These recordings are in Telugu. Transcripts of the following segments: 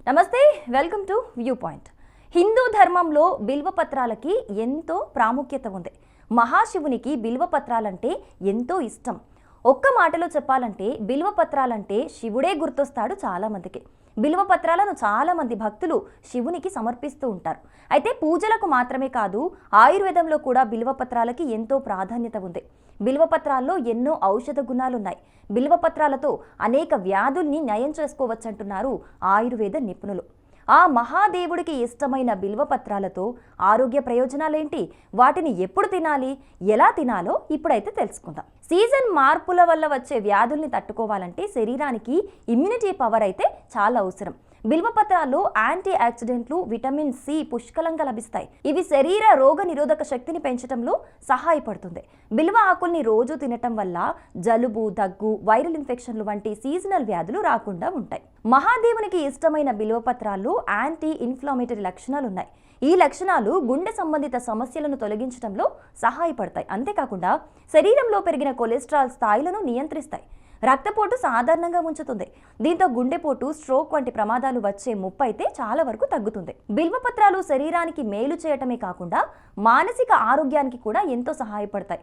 నమస్తే, welcome to view point. Hindu ధర్మంలో బిల్వపత్రాలకి ఎంతో ప్రాముఖ్యత ఉంది. మహాశివునికి బిల్వపత్రాలంటే ఎంతో ఇష్టం. ఒక్క మాటలో చెప్పాలంటే బిల్వపత్రాలంటే శివుడే గుర్తొస్తాడు చాలామందికి. బిల్వపత్రాలను చాలామంది భక్తులు శివునికి సమర్పిస్తూ ఉంటారు. అయితే పూజలకు మాత్రమే కాదు, ఆయుర్వేదంలో కూడా బిల్వపత్రాలకి ఎంతో ప్రాధాన్యత ఉంది. బిల్వపత్రాల్లో ఎన్నో ఔషధ గుణాలున్నాయి. బిల్వపత్రాలతో అనేక వ్యాధుల్ని నయం చేసుకోవచ్చంటున్నారు ఆయుర్వేద నిపుణులు. ఆ మహాదేవుడికి ఇష్టమైన బిల్వపత్రాలతో ఆరోగ్య ప్రయోజనాలేంటి, వాటిని ఎప్పుడు తినాలి, ఎలా తినాలో ఇప్పుడైతే తెలుసుకుందాం. సీజన్ మార్పుల వల్ల వచ్చే వ్యాధుల్ని తట్టుకోవాలంటే శరీరానికి ఇమ్యూనిటీ పవర్ అయితే చాలా అవసరం. బిల్వపత్రాల్లో యాంటీ ఆక్సిడెంట్లు, విటమిన్ సి పుష్కలంగా లభిస్తాయి. ఇవి శరీర రోగ నిరోధక శక్తిని పెంచడంలో సహాయపడుతుంది. బిల్వ ఆకుల్ని రోజు తినటం వల్ల జలుబు, దగ్గు, వైరల్ ఇన్ఫెక్షన్లు వంటి సీజనల్ వ్యాధులు రాకుండా ఉంటాయి. మహాదేవునికి ఇష్టమైన బిల్వపత్రాల్లో యాంటీ ఇన్ఫ్లమేటరీ లక్షణాలు ఉన్నాయి. ఈ లక్షణాలు గుండె సంబంధిత సమస్యలను తొలగించడంలో సహాయపడతాయి. అంతేకాకుండా శరీరంలో పెరిగిన కొలెస్ట్రాల్ స్థాయిలను నియంత్రిస్తాయి. రక్తపోటు సాధారణంగా ఉంచుతుంది. దీంతో గుండెపోటు, స్ట్రోక్ వంటి ప్రమాదాలు వచ్చే ముప్పు అయితే చాలా వరకు తగ్గుతుంది. బిల్వపత్రాలు శరీరానికి మేలు చేయటమే కాకుండా మానసిక ఆరోగ్యానికి కూడా ఎంతో సహాయపడతాయి.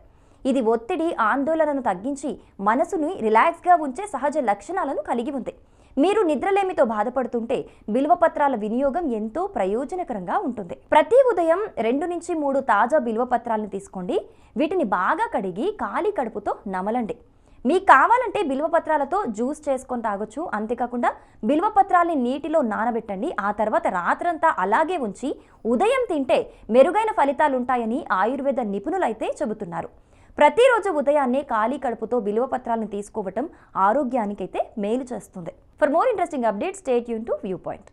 ఇది ఒత్తిడి, ఆందోళనను తగ్గించి మనసుని రిలాక్స్గా ఉంచే సహజ లక్షణాలను కలిగి ఉంది. మీరు నిద్రలేమితో బాధపడుతుంటే బిల్వపత్రాల వినియోగం ఎంతో ప్రయోజనకరంగా ఉంటుంది. ప్రతి ఉదయం 2 నుంచి 3 తాజా బిల్వపత్రాలను తీసుకోండి. వీటిని బాగా కడిగి ఖాళీ కడుపుతో నమలండి. మీకు కావాలంటే బిల్వపత్రాలతో జ్యూస్ చేసుకొని తాగొచ్చు. అంతేకాకుండా బిల్వపత్రాల్ని నీటిలో నానబెట్టండి. ఆ తర్వాత రాత్రంతా అలాగే ఉంచి ఉదయం తింటే మెరుగైన ఫలితాలు ఉంటాయని ఆయుర్వేద నిపుణులైతే చెబుతున్నారు. ప్రతిరోజు ఉదయాన్నే ఖాళీ కడుపుతో బిల్వపత్రాలను తీసుకోవటం ఆరోగ్యానికైతే మేలు చేస్తుంది. For more interesting updates, stay tune to view point.